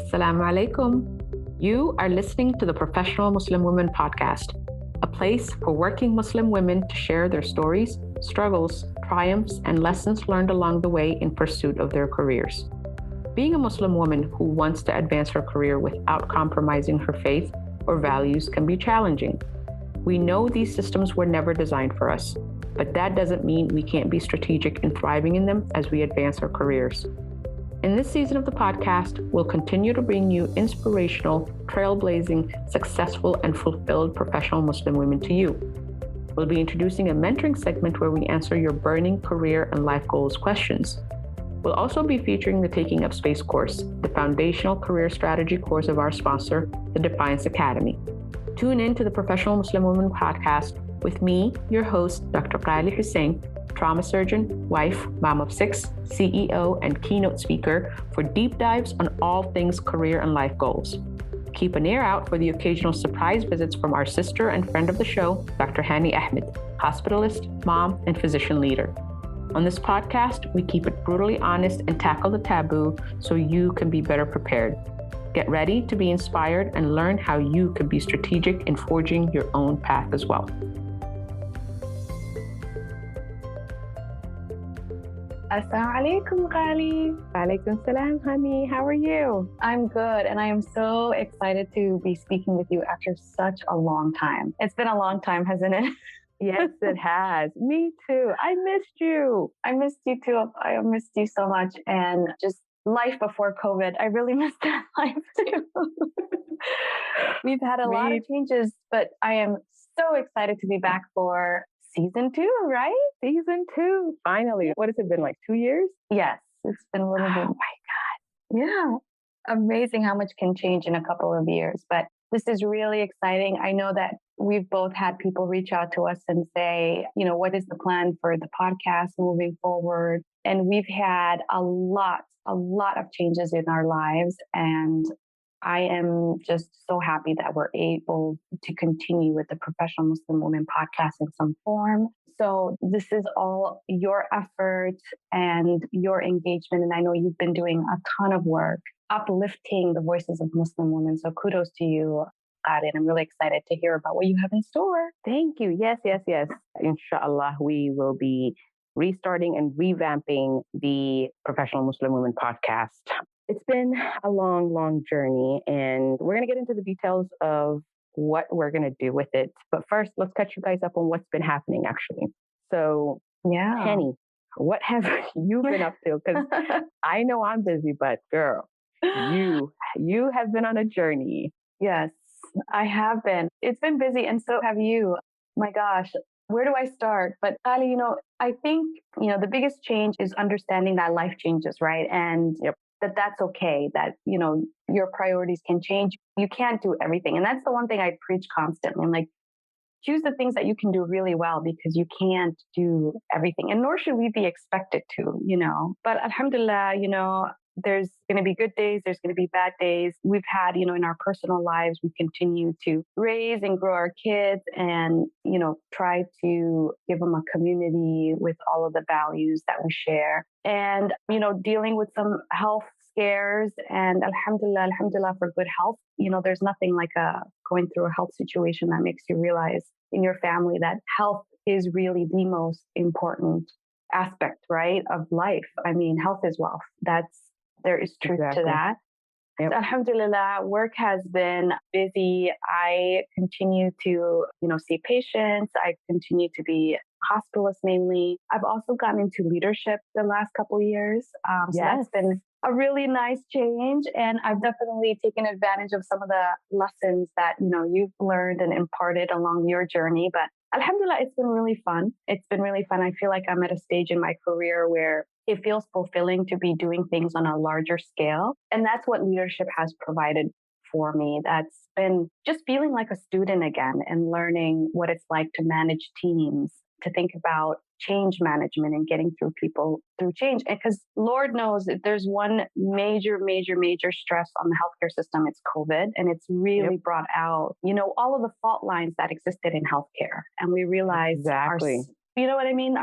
Assalamu alaikum. You are listening to the Professional Muslim Women podcast, a place for working Muslim women to share their stories, struggles, triumphs, and lessons learned along the way in pursuit of their careers. Being a Muslim woman who wants to advance her career without compromising her faith or values can be challenging. We know these systems were never designed for us, but that doesn't mean we can't be strategic in thriving in them as we advance our careers. In this season of the podcast, we'll continue to bring you inspirational, trailblazing, successful, and fulfilled professional Muslim women to you. We'll be introducing a mentoring segment where we answer your burning career and life goals questions. We'll also be featuring the Taking Up Space course, the foundational career strategy course of our sponsor, the Defiance Academy. Tune in to the Professional Muslim Women podcast with me, your host, Dr. Qaali Hussein, trauma surgeon, wife, mom of 6, CEO, and keynote speaker for deep dives on all things career and life goals. Keep an ear out for the occasional surprise visits from our sister and friend of the show, Dr. Hani Ahmed, hospitalist, mom, and physician leader. On this podcast, we keep it brutally honest and tackle the taboo so you can be better prepared. Get ready to be inspired and learn how you can be strategic in forging your own path as well. Assalamu alaikum, Qaali. Walaikum salam, honey. How are you? I'm good, and I am so excited to be speaking with you after such a long time. It's been a long time, hasn't it? Yes, it has. Me too. I missed you. I missed you too. I missed you so much. And just life before COVID, I really missed that life too. We've had a lot of changes, but I am so excited to be back for season 2, right? Season 2. Finally. What has it been, like 2 years? Yes, it's been a little bit. Oh my God. Yeah. Amazing how much can change in a couple of years. But this is really exciting. I know that we've both had people reach out to us and say, what is the plan for the podcast moving forward? And we've had a lot of changes in our lives. And I am just so happy that we're able to continue with the Professional Muslim Women podcast in some form. So this is all your effort and your engagement. And I know you've been doing a ton of work uplifting the voices of Muslim women. So kudos to you, Qaali. I'm really excited to hear about what you have in store. Thank you. Yes. Inshallah, we will be restarting and revamping the Professional Muslim Women podcast. It's been a long journey, and we're going to get into the details of what we're going to do with it. But first, let's catch you guys up on what's been happening, actually. So, yeah, Penny, what have you been up to? Because I know I'm busy, but girl, you have been on a journey. Yes, I have been. It's been busy, and so have you. My gosh, where do I start? But Ali, I think, the biggest change is understanding that life changes, right? And that's okay, that, your priorities can change. You can't do everything. And that's the one thing I preach constantly. I'm like, choose the things that you can do really well, because you can't do everything. And nor should we be expected to, But alhamdulillah, there's going to be good days. There's going to be bad days. We've had, in our personal lives, we continue to raise and grow our kids and, try to give them a community with all of the values that we share. And, dealing with some health scares, and alhamdulillah for good health. There's nothing like going through a health situation that makes you realize in your family that health is really the most important aspect, right, of life. I mean, health is wealth. There is truth to that. Yep. So alhamdulillah, work has been busy. I continue to, see patients. I continue to be a hospitalist mainly. I've also gotten into leadership the last couple of years. So that's been a really nice change. And I've definitely taken advantage of some of the lessons that, you've learned and imparted along your journey. But alhamdulillah, it's been really fun. I feel like I'm at a stage in my career where it feels fulfilling to be doing things on a larger scale. And that's what leadership has provided for me. That's been just feeling like a student again and learning what it's like to manage teams, to think about change management and getting through people through change. Because Lord knows that there's one major stress on the healthcare system. It's COVID. And it's really brought out, all of the fault lines that existed in healthcare. And we realized you know what I mean?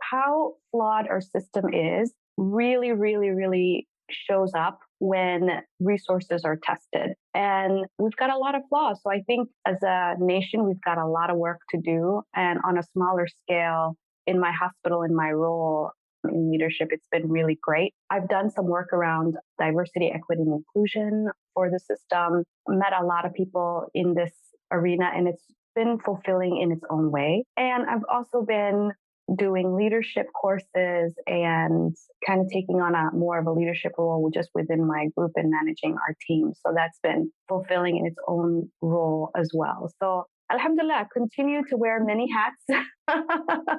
How flawed our system is really shows up when resources are tested. And we've got a lot of flaws. So I think as a nation, we've got a lot of work to do. And on a smaller scale, in my hospital, in my role in leadership, it's been really great. I've done some work around diversity, equity, and inclusion for the system, met a lot of people in this arena, and it's been fulfilling in its own way. And I've also been doing leadership courses and kind of taking on a more of a leadership role just within my group and managing our team. So that's been fulfilling in its own role as well. So Alhamdulillah, continue to wear many hats.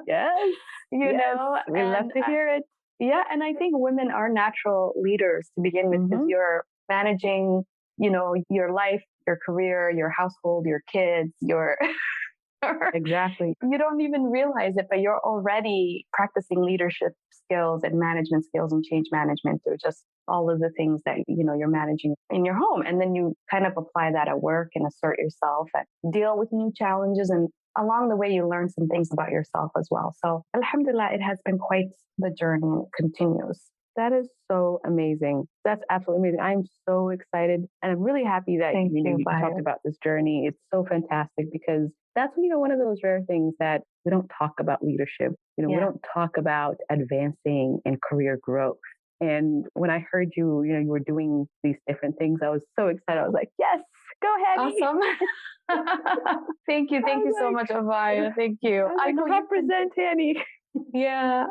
Yes. You know, we love to hear it. Yeah. And I think women are natural leaders to begin with, because you're managing, you know, your life, your career, your household, your kids, your Exactly. You don't even realize it, but you're already practicing leadership skills and management skills and change management through just all of the things that, you know, you're managing in your home. And then you kind of apply that at work and assert yourself and deal with new challenges. And along the way, you learn some things about yourself as well. So alhamdulillah, it has been quite the journey, and it continues. That is so amazing. That's absolutely amazing. I'm so excited. And I'm really happy that you talked about this journey. It's so fantastic, because that's, you know, one of those rare things that we don't talk about leadership. You know, we don't talk about advancing and career growth. And when I heard you, you know, you were doing these different things, I was so excited. I was like, yes, go ahead. Awesome. Thank you. Thank you so much, Avaya. Thank you. I know you represent Annie. Yeah.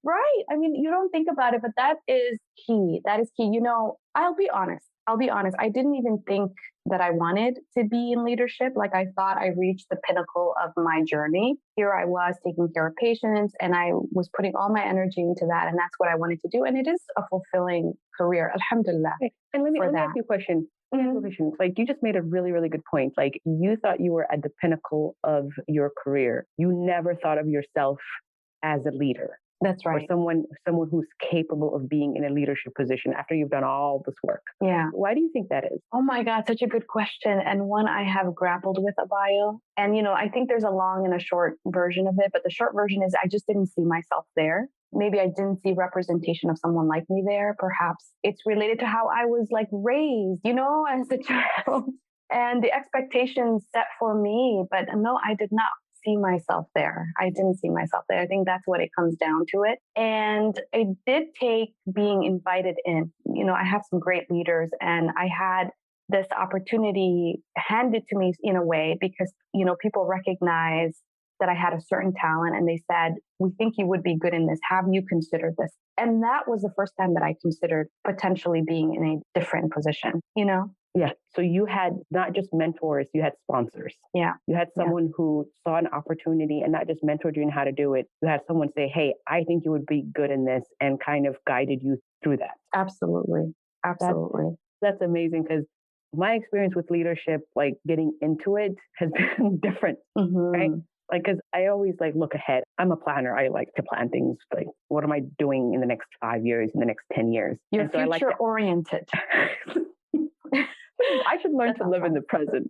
Right. I mean, you don't think about it, but that is key. That is key. You know, I'll be honest. I didn't even think that I wanted to be in leadership. Like, I thought I reached the pinnacle of my journey. Here I was taking care of patients, and I was putting all my energy into that. And that's what I wanted to do. And it is a fulfilling career. Alhamdulillah. And let me ask you a question. Like, you just made a really, really good point. Like, you thought you were at the pinnacle of your career. You never thought of yourself as a leader. That's right. Or someone who's capable of being in a leadership position after you've done all this work. Yeah. Why do you think that is? Oh my God, such a good question. And one I have grappled with, Abayo. And, you know, I think there's a long and a short version of it, but the short version is I just didn't see myself there. Maybe I didn't see representation of someone like me there. Perhaps it's related to how I was like raised, you know, as a child and the expectations set for me. But no, I did not see myself there. I didn't see myself there. I think that's what it comes down to it. And it did take being invited in. You know, I have some great leaders, and I had this opportunity handed to me in a way because, you know, people recognize that I had a certain talent, and they said, we think you would be good in this. Have you considered this? And that was the first time that I considered potentially being in a different position, you know? Yeah. So you had not just mentors, you had sponsors. Yeah. You had someone who saw an opportunity and not just mentored you in how to do it. You had someone say, hey, I think you would be good in this, and kind of guided you through that. Absolutely. Absolutely. That's amazing, because my experience with leadership, like getting into it, has been different, right? Like, because I always like look ahead. I'm a planner. I like to plan things. Like, what am I doing in the next 5 years, in the next 10 years? You're future oriented. I should learn to live in the present.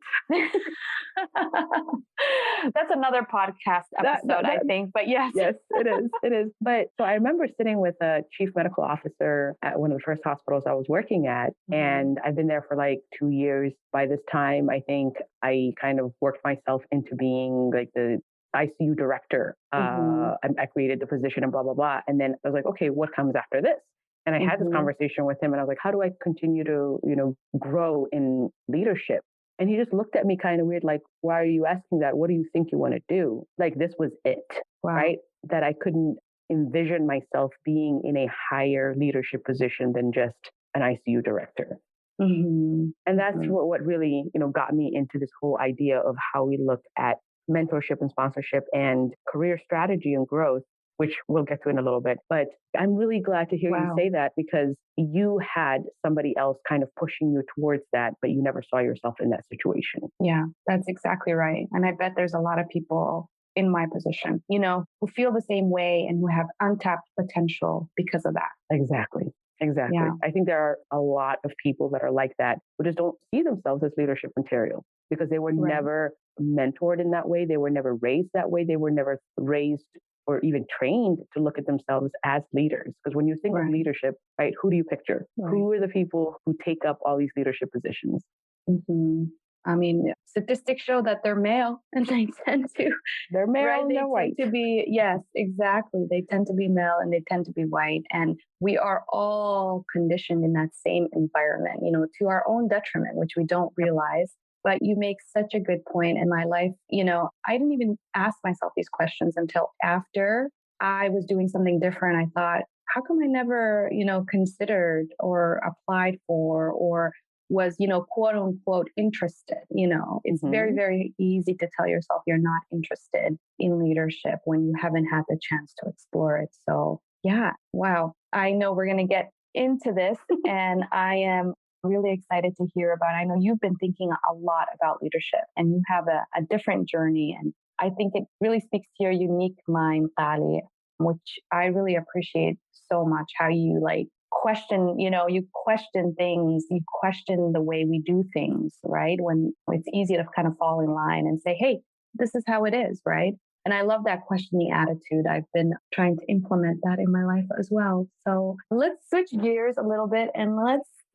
That's another podcast episode, I think. But yes. Yes, it is. It is. But so I remember sitting with a chief medical officer at one of the first hospitals I was working at. And I've been there for like 2 years. By this time, I think I kind of worked myself into being like the ICU director. I created the position and blah, blah, blah. And then I was like, okay, what comes after this? And I had this conversation with him, and I was like, how do I continue to, you know, grow in leadership? And he just looked at me kind of weird, like, why are you asking that? What do you think you want to do? Like, this was it, right? That I couldn't envision myself being in a higher leadership position than just an ICU director. And that's what really, you know, got me into this whole idea of how we look at mentorship and sponsorship and career strategy and growth, which we'll get to in a little bit. But I'm really glad to hear you say that, because you had somebody else kind of pushing you towards that, but you never saw yourself in that situation. Yeah, that's exactly right. And I bet there's a lot of people in my position, you know, who feel the same way and who have untapped potential because of that. Exactly. Yeah. I think there are a lot of people that are like that, who just don't see themselves as leadership material because they were never mentored in that way. They were never raised that way. They were never raised or even trained to look at themselves as leaders. Because when you think of leadership, right, who do you picture? Who are the people who take up all these leadership positions? Mm-hmm. I mean, statistics show that they're male and they tend to. They're male right? and They they're tend white. to be, yes, exactly. They tend to be male and they tend to be white. And we are all conditioned in that same environment, to our own detriment, which we don't realize. But you make such a good point in my life. I didn't even ask myself these questions until after I was doing something different. I thought, how come I never, considered or applied for or was, quote unquote, interested. It's very, very easy to tell yourself you're not interested in leadership when you haven't had the chance to explore it. So, yeah, wow. I know we're going to get into this and I am really excited to hear about it. I know you've been thinking a lot about leadership and you have a different journey. And I think it really speaks to your unique mind, Qaali, which I really appreciate so much how you question, you question things, you question the way we do things, right? When it's easy to kind of fall in line and say, hey, this is how it is, right? And I love that questioning attitude. I've been trying to implement that in my life as well. So let's switch gears a little bit and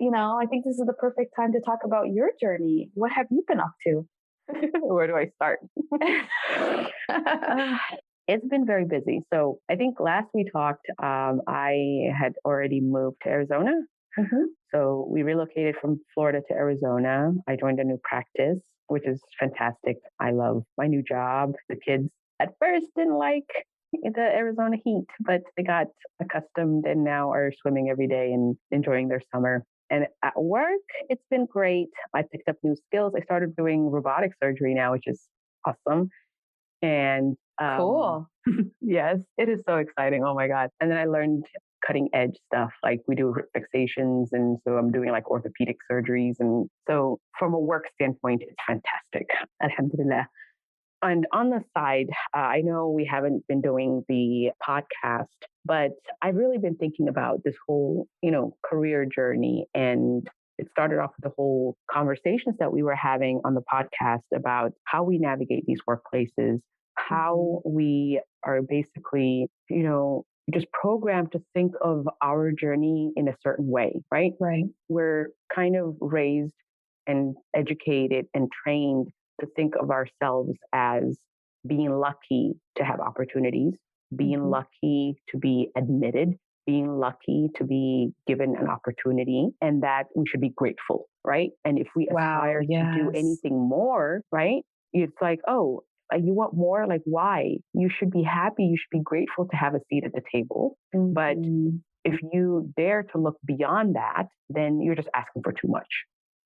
I think this is the perfect time to talk about your journey. What have you been up to? Where do I start? It's been very busy. So I think last we talked, I had already moved to Arizona. So we relocated from Florida to Arizona. I joined a new practice, which is fantastic. I love my new job. The kids at first didn't like the Arizona heat, but they got accustomed and now are swimming every day and enjoying their summer. And at work, it's been great. I picked up new skills. I started doing robotic surgery now, which is awesome. And cool. Yes, it is so exciting. Oh my God. And then I learned cutting edge stuff. Like we do fixations. And so I'm doing like orthopedic surgeries. And so from a work standpoint, it's fantastic. Alhamdulillah. And on the side, I know we haven't been doing the podcast, but I've really been thinking about this whole, career journey. And it started off with the whole conversations that we were having on the podcast about how we navigate these workplaces, how we are basically, just programmed to think of our journey in a certain way, right? Right. We're kind of raised and educated and trained to think of ourselves as being lucky to have opportunities, being lucky to be admitted, being lucky to be given an opportunity, and that we should be grateful, right? And if we aspire to do anything more, right? It's like, oh, you want more? Like, why? You should be happy. You should be grateful to have a seat at the table. But if you dare to look beyond that, then you're just asking for too much.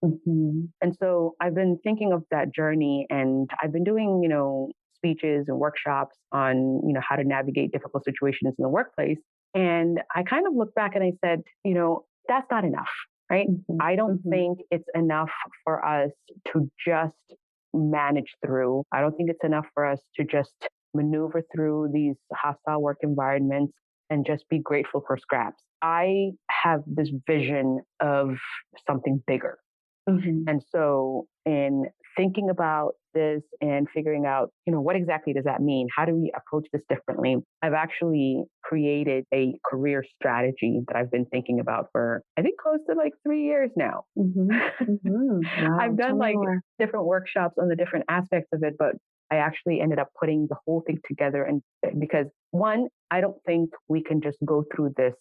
And so I've been thinking of that journey and I've been doing, speeches and workshops on, how to navigate difficult situations in the workplace. And I kind of looked back and I said, that's not enough, right? I don't think it's enough for us to just manage through. I don't think it's enough for us to just maneuver through these hostile work environments and just be grateful for scraps. I have this vision of something bigger. And so in thinking about this and figuring out, what exactly does that mean? How do we approach this differently? I've actually created a career strategy that I've been thinking about for, I think, close to like 3 years now. Wow, I've done like different workshops on the different aspects of it, but I actually ended up putting the whole thing together. And because one, I don't think we can just go through this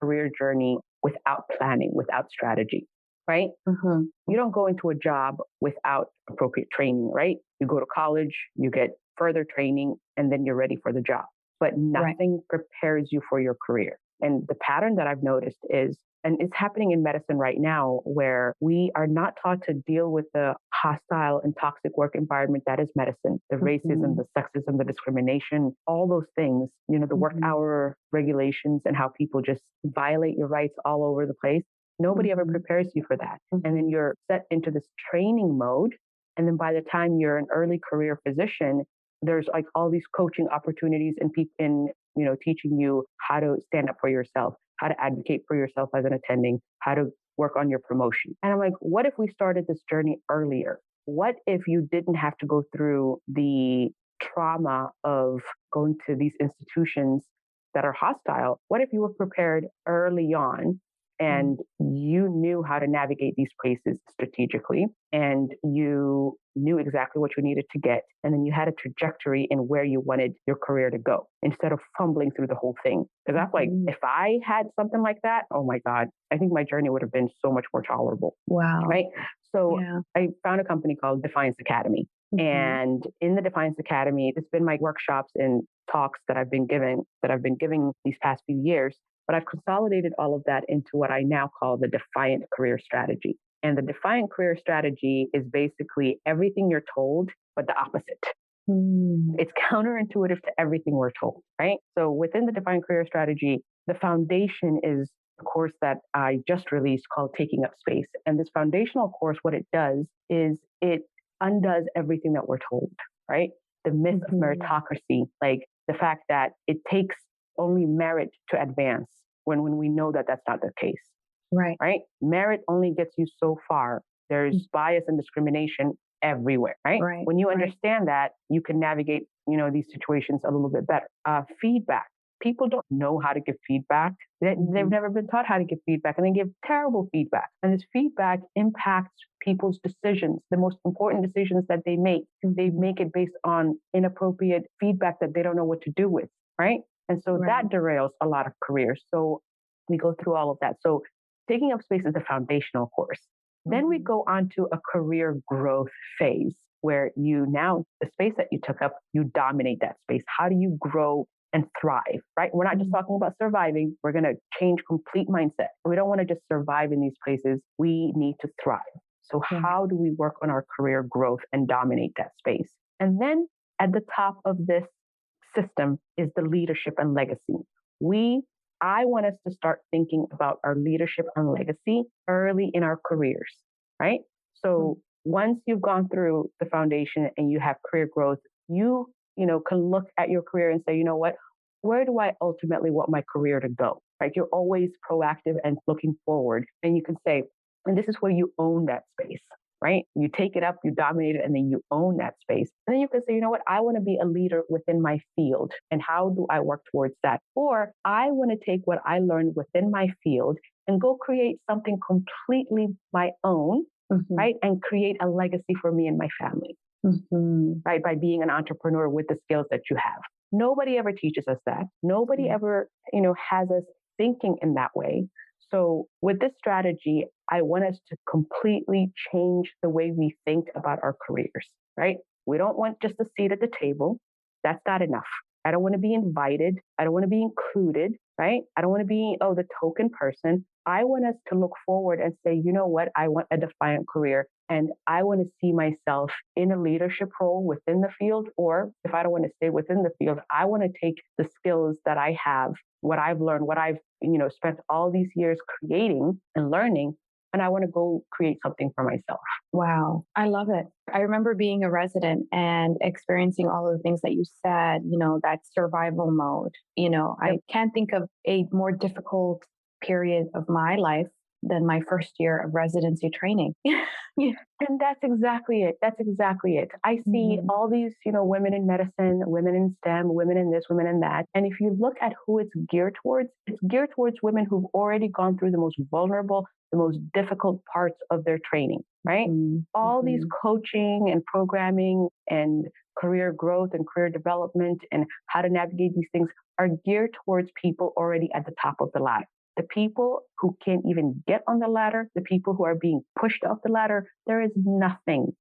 career journey without planning, without strategy. Right? You don't go into a job without appropriate training, right? You go to college, you get further training, and then you're ready for the job. But nothing prepares you for your career. And the pattern that I've noticed is, and it's happening in medicine right now, where we are not taught to deal with the hostile and toxic work environment that is medicine, the racism, the sexism, the discrimination, all those things, the work hour regulations and how people just violate your rights all over the place. Nobody ever prepares you for that. And then you're set into this training mode. And then by the time you're an early career physician, there's like all these coaching opportunities and people in, teaching you how to stand up for yourself, how to advocate for yourself as an attending, how to work on your promotion. And I'm like, what if we started this journey earlier? What if you didn't have to go through the trauma of going to these institutions that are hostile? What if you were prepared early on and you knew how to navigate these places strategically, and you knew exactly what you needed to get, and then you had a trajectory in where you wanted your career to go instead of fumbling through the whole thing? Because that's like, if I had something like that, oh my God, I think my journey would have been so much more tolerable. Wow. Right? So I found a company called Defiance Academy. And in the Defiance Academy, it's been my workshops and talks that I've been giving these past few years. But I've consolidated all of that into what I now call the Defiant career strategy. And the Defiant career strategy is basically everything you're told, but the opposite. It's counterintuitive to everything we're told, right? So within the Defiant career strategy, the foundation is a course that I just released called Taking Up Space. And this foundational course, what it does is it undoes everything that we're told, right? The myth of meritocracy, like the fact that it takes only merit to advance when we know that that's not the case. Right? Merit only gets you so far. There's bias and discrimination everywhere, right? When you understand that, you can navigate, these situations a little bit better. Feedback. People don't know how to give feedback. They've never been taught how to give feedback, and they give terrible feedback. And this feedback impacts people's decisions, the most important decisions that they make. They make it based on inappropriate feedback that they don't know what to do with, right? And so that derails a lot of careers. So we go through all of that. So Taking Up Space is the foundational course. Then we go on to a career growth phase where the space that you took up, you dominate that space. How do you grow and thrive, right? We're not just talking about surviving. We're going to change complete mindset. We don't want to just survive in these places. We need to thrive. So how do we work on our career growth and dominate that space? And then at the top of this system is the leadership and legacy. I want us to start thinking about our leadership and legacy early in our careers, right? So once you've gone through the foundation and you have career growth, you can look at your career and say, you know what, where do I ultimately want my career to go? Right? You're always proactive and looking forward. And you can say, and this is where you own that space, right? You take it up, you dominate it, and then you own that space. And then you can say, you know what, I want to be a leader within my field. And how do I work towards that? Or I want to take what I learned within my field and go create something completely my own, right? And create a legacy for me and my family, right? By being an entrepreneur with the skills that you have. Nobody ever teaches us that. Nobody ever, has us thinking in that way. So with this strategy, I want us to completely change the way we think about our careers, right? We don't want just a seat at the table. That's not enough. I don't want to be invited. I don't want to be included, right? I don't want to be, the token person. I want us to look forward and say, you know what? I want a defiant career. And I want to see myself in a leadership role within the field. Or if I don't want to stay within the field, I want to take the skills that I have, what I've learned, what I've, spent all these years creating and learning, and I want to go create something for myself. Wow. I love it. I remember being a resident and experiencing all of the things that you said, that survival mode. I can't think of a more difficult period of my life than my first year of residency training. And that's exactly it. I see all these, women in medicine, women in STEM, women in this, women in that. And if you look at who it's geared towards women who've already gone through the most vulnerable, the most difficult parts of their training, right? All these coaching and programming and career growth and career development and how to navigate these things are geared towards people already at the top of the ladder. The people who can't even get on the ladder, the people who are being pushed off the ladder, there is nothing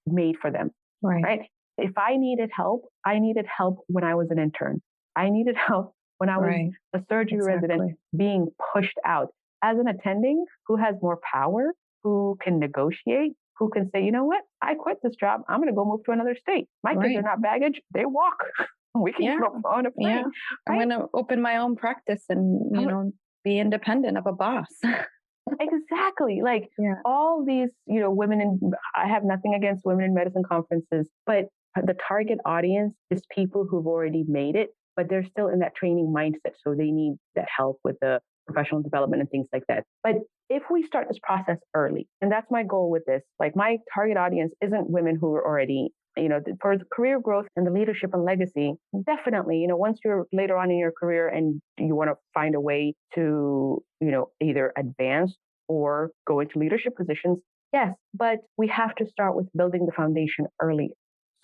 made for them, right? If I needed help when I was an intern. I needed help when I was a surgery resident being pushed out. As an attending who has more power, who can negotiate, who can say, you know what, I quit this job. I'm going to go move to another state. My kids are not baggage. They walk. We can go on a plane. I'm going to open my own practice and, be independent of a boss. Exactly. All these, women I have nothing against women in medicine conferences, but the target audience is people who've already made it, but they're still in that training mindset. So they need that help with the professional development and things like that. But if we start this process early, and that's my goal with this, like my target audience isn't women who are already, for the career growth and the leadership and legacy, definitely, once you're later on in your career and you want to find a way to, either advance or go into leadership positions, yes, but we have to start with building the foundation early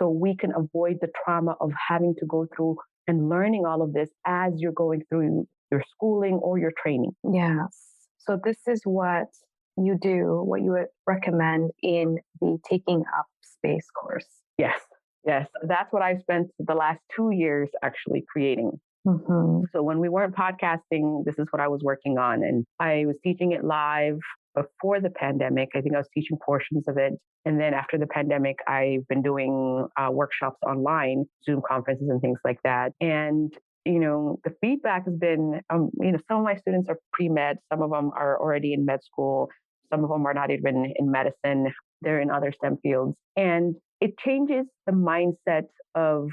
so we can avoid the trauma of having to go through and learning all of this as you're going through your schooling or your training. Yes. So this is what you do, what you would recommend in the Taking Up Space course. Yes. That's what I've spent the last 2 years actually creating. Mm-hmm. So when we weren't podcasting, this is what I was working on. And I was teaching it live before the pandemic. I think I was teaching portions of it. And then after the pandemic, I've been doing workshops online, Zoom conferences and things like that. And, the feedback has been, some of my students are pre-med. Some of them are already in med school. Some of them are not even in medicine. They're in other STEM fields. And it changes the mindset of,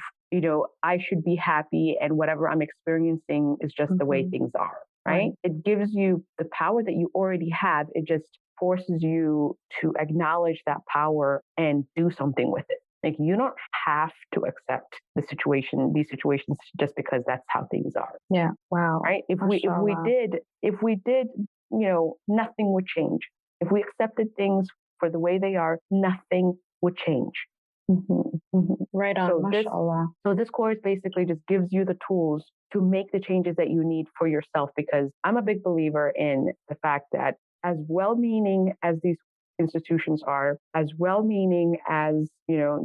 I should be happy and whatever I'm experiencing is just the way things are, right? It gives you the power that you already have. It just forces you to acknowledge that power and do something with it. Like you don't have to accept these situations just because that's how things are. Yeah. Wow. Right? If we did, nothing would change. If we accepted things for the way they are, nothing would change. Mm-hmm. Mm-hmm. Right on, mashallah. So this course basically just gives you the tools to make the changes that you need for yourself, because I'm a big believer in the fact that as well-meaning as these institutions are, as well-meaning as,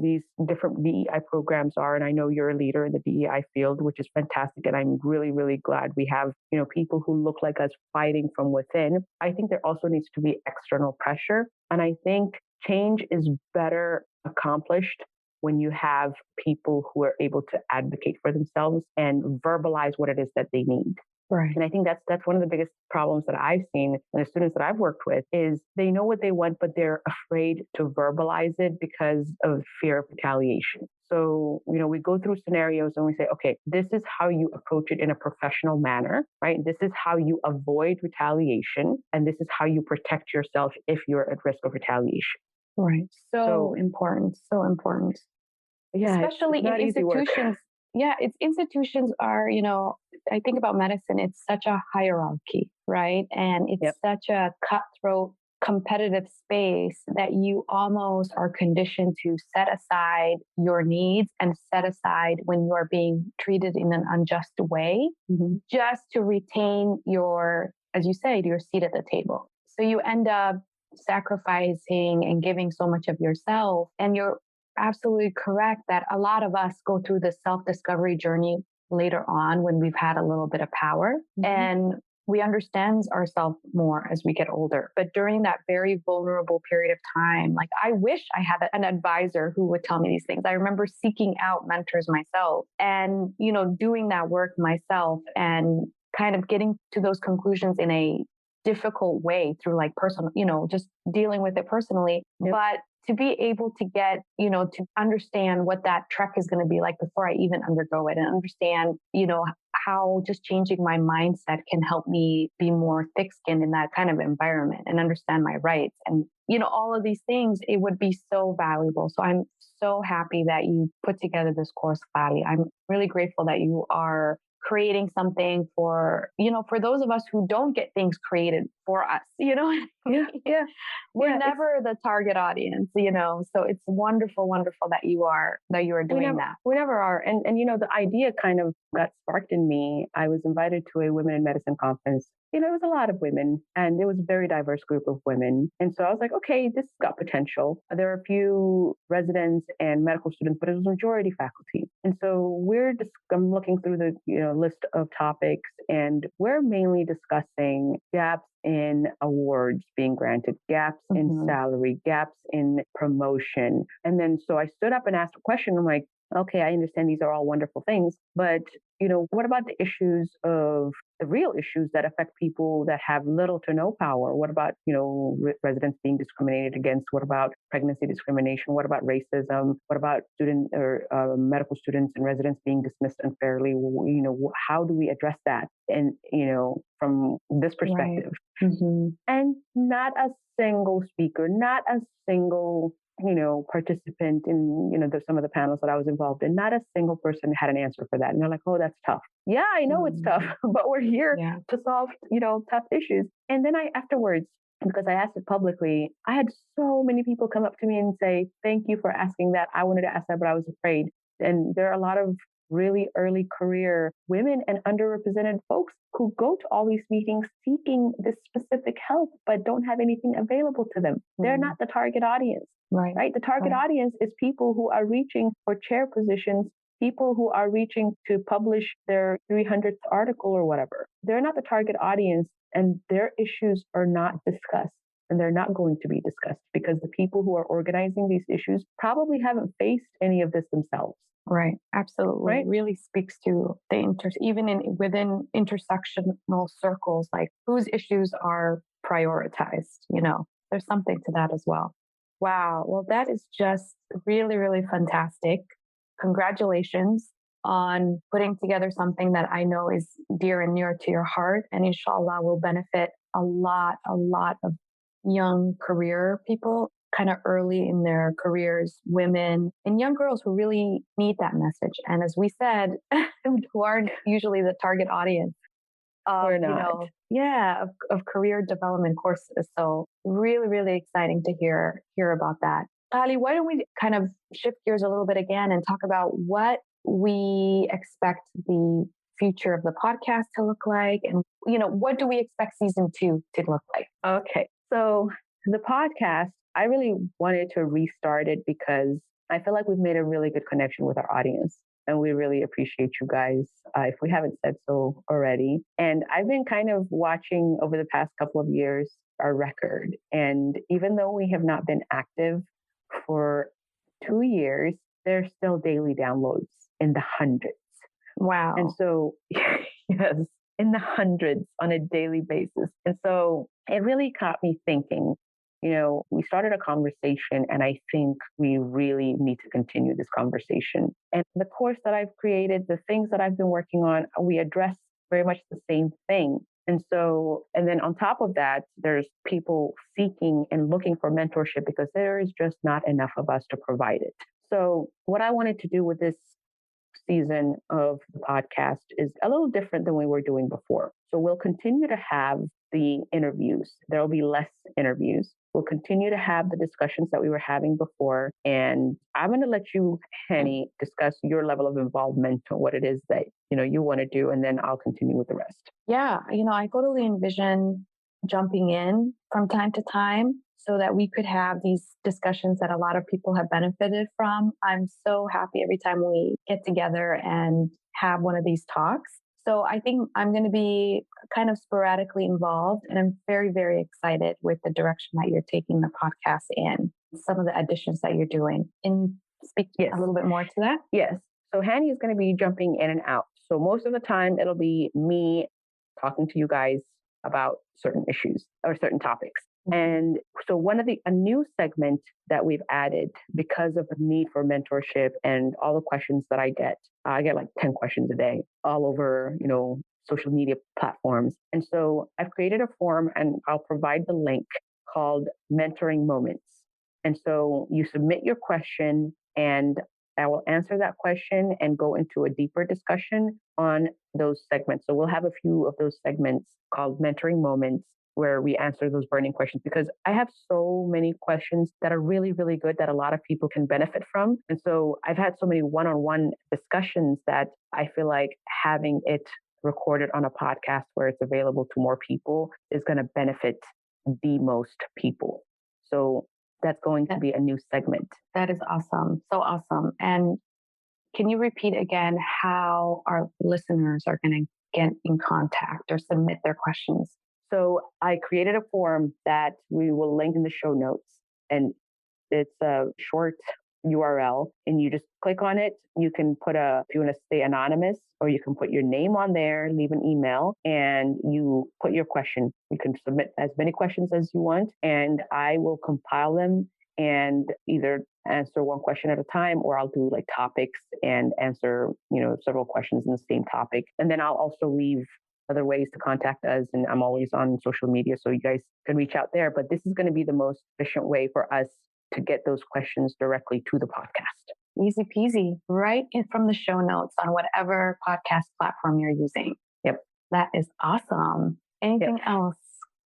these different DEI programs are, and I know you're a leader in the DEI field, which is fantastic, and I'm really, really glad we have, people who look like us fighting from within. I think there also needs to be external pressure, and I think change is better accomplished when you have people who are able to advocate for themselves and verbalize what it is that they need. Right. And I think that's one of the biggest problems that I've seen in the students that I've worked with is they know what they want, but they're afraid to verbalize it because of fear of retaliation. So, we go through scenarios and we say, okay, this is how you approach it in a professional manner, right? This is how you avoid retaliation. And this is how you protect yourself if you're at risk of retaliation. Right. So important. So important. Yeah. Especially in institutions. Yeah, institutions are, I think about medicine, it's such a hierarchy, right? And it's such a cutthroat, competitive space that you almost are conditioned to set aside your needs and set aside when you are being treated in an unjust way, just to retain your, as you say, your seat at the table. So you end up sacrificing and giving so much of yourself, and you're absolutely correct that a lot of us go through the self-discovery journey later on when we've had a little bit of power and we understand ourselves more as we get older. But during that very vulnerable period of time, like I wish I had an advisor who would tell me these things. I remember seeking out mentors myself and, doing that work myself and kind of getting to those conclusions in a difficult way through like personal, just dealing with it personally. But to be able to get, to understand what that trek is going to be like before I even undergo it and understand, how just changing my mindset can help me be more thick-skinned in that kind of environment and understand my rights and, all of these things, it would be so valuable. So I'm so happy that you put together this course, Qaali. I'm really grateful that you are creating something for, for those of us who don't get things created for us, We're never the target audience, so it's wonderful that you are doing that. We never are. And the idea kind of got sparked in me. I was invited to a women in medicine conference. It was a lot of women and it was a very diverse group of women. And so I was like, okay, this got potential. There are a few residents and medical students, but it was majority faculty. And so I'm looking through the list of topics and we're mainly discussing gaps in awards being granted, gaps in salary, gaps in promotion. And then so I stood up and asked a question. I'm like, okay, I understand these are all wonderful things, but what about the issues of the real issues that affect people that have little to no power. What about, residents being discriminated against? What about pregnancy discrimination? What about racism? What about student or medical students and residents being dismissed unfairly? How do we address that? And, from this perspective. Right. Mm-hmm. And not a single speaker, not a single participant in, some of the panels that I was involved in, not a single person had an answer for that. And they're like, oh, that's tough. Yeah, I know it's tough, but we're here to solve, tough issues. And then afterwards, because I asked it publicly, I had so many people come up to me and say, thank you for asking that. I wanted to ask that, but I was afraid. And there are a lot of really early career women and underrepresented folks who go to all these meetings seeking this specific help, but don't have anything available to them. They're not the target audience. Right. The target audience is people who are reaching for chair positions, people who are reaching to publish their 300th article or whatever. They're not the target audience, and their issues are not discussed. And they're not going to be discussed because the people who are organizing these issues probably haven't faced any of this themselves. Right. Absolutely. Right. It really speaks to the within intersectional circles, like whose issues are prioritized. There's something to that as well. Wow. Well, that is just really, really fantastic. Congratulations on putting together something that I know is dear and near to your heart, and inshallah will benefit a lot of young career people, kind of early in their careers, women and young girls who really need that message. And as we said, who aren't usually the target audience of, of career development courses. So really, really exciting to hear about that. Qaali, why don't we kind of shift gears a little bit again and talk about what we expect the future of the podcast to look like, and what do we expect season 2 to look like? Okay, so the podcast, I really wanted to restart it because I feel like we've made a really good connection with our audience. And we really appreciate you guys, if we haven't said so already. And I've been kind of watching over the past couple of years our record. And even though we have not been active for 2 years, there's still daily downloads in the hundreds. Wow. And so, yes, in the hundreds on a daily basis. And so it really caught me thinking, we started a conversation, and I think we really need to continue this conversation. And the course that I've created, the things that I've been working on, we address very much the same thing. And then on top of that, there's people seeking and looking for mentorship because there is just not enough of us to provide it. So what I wanted to do with this season of the podcast is a little different than we were doing before. So we'll continue to have the interviews. There will be less interviews. We'll continue to have the discussions that we were having before. And I'm going to let you, Hani, discuss your level of involvement and what it is that, you want to do. And then I'll continue with the rest. Yeah. I totally envision jumping in from time to time so that we could have these discussions that a lot of people have benefited from. I'm so happy every time we get together and have one of these talks. So I think I'm going to be kind of sporadically involved, and I'm very, very excited with the direction that you're taking the podcast in, some of the additions that you're doing. Can you speak a little bit more to that? Yes. So Hani is going to be jumping in and out. So most of the time it'll be me talking to you guys about certain issues or certain topics. And so a new segment that we've added because of the need for mentorship and all the questions that I get like 10 questions a day all over, social media platforms. And so I've created a form, and I'll provide the link, called Mentoring Moments. And so you submit your question, and I will answer that question and go into a deeper discussion on those segments. So we'll have a few of those segments called Mentoring Moments, where we answer those burning questions, because I have so many questions that are really, really good that a lot of people can benefit from. And so I've had so many one-on-one discussions that I feel like having it recorded on a podcast where it's available to more people is going to benefit the most people. So that's going to be a new segment. That is awesome. So awesome. And can you repeat again how our listeners are going to get in contact or submit their questions? So I created a form that we will link in the show notes, and it's a short, URL and you just click on it. You can put if you want to stay anonymous, or you can put your name on there, leave an email, and you put your question. You can submit as many questions as you want, and I will compile them and either answer one question at a time, or I'll do like topics and answer, several questions in the same topic. And then I'll also leave other ways to contact us. And I'm always on social media, so you guys can reach out there. But this is going to be the most efficient way for us to get those questions directly to the podcast. Easy peasy, right in from the show notes on whatever podcast platform you're using. Yep. That is awesome. Anything else?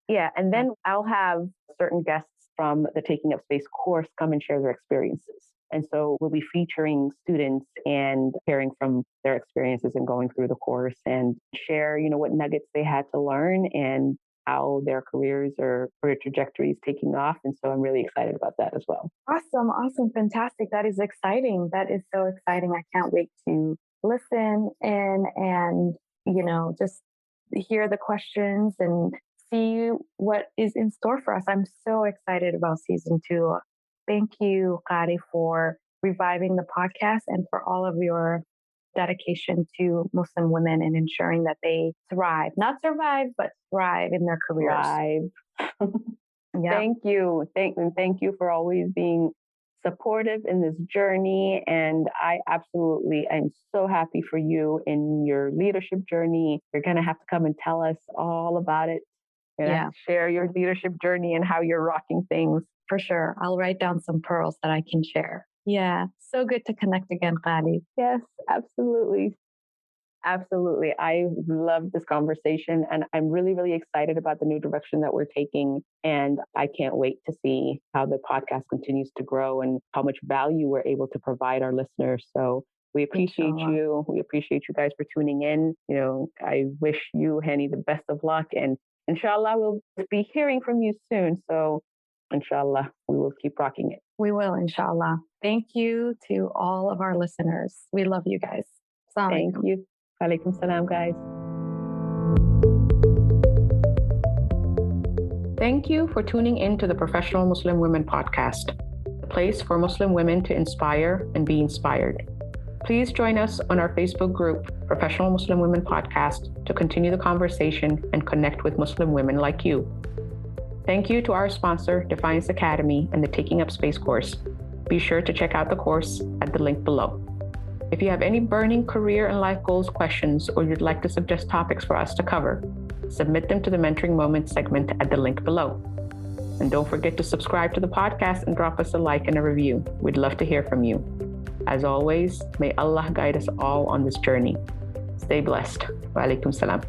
Yeah. And then I'll have certain guests from the Taking Up Space course come and share their experiences. And so we'll be featuring students and hearing from their experiences and going through the course and share, what nuggets they had to learn and how their careers or career trajectories taking off. And so I'm really excited about that as well. Awesome. Fantastic. That is exciting. That is so exciting. I can't wait to listen in and, just hear the questions and see what is in store for us. I'm so excited about season 2. Thank you, Qaali, for reviving the podcast and for all of your dedication to Muslim women and ensuring that they thrive, not survive, but thrive in their careers. Thrive. Yeah. Thank you. Thank you for always being supportive in this journey. And I'm so happy for you in your leadership journey. You're going to have to come and tell us all about it. Share your leadership journey and how you're rocking things. For sure. I'll write down some pearls that I can share. Yeah. So good to connect again, Qaali. Yes, absolutely. Absolutely. I love this conversation, and I'm really, really excited about the new direction that we're taking. And I can't wait to see how the podcast continues to grow and how much value we're able to provide our listeners. So we appreciate you. We appreciate you guys for tuning in. I wish you, Henny, the best of luck. And inshallah, we'll be hearing from you soon. So inshallah, we will keep rocking it. We will, inshallah. Thank you to all of our listeners. We love you guys. Thank you. Alaikum salam, guys. Thank you for tuning in to the Professional Muslim Women Podcast, a place for Muslim women to inspire and be inspired. Please join us on our Facebook group, Professional Muslim Women Podcast, to continue the conversation and connect with Muslim women like you. Thank you to our sponsor, Defiance Academy, and the Taking Up Space course. Be sure to check out the course at the link below. If you have any burning career and life goals questions, or you'd like to suggest topics for us to cover, submit them to the Mentoring Moments segment at the link below. And don't forget to subscribe to the podcast and drop us a like and a review. We'd love to hear from you. As always, may Allah guide us all on this journey. Stay blessed. Wa alaikum salam.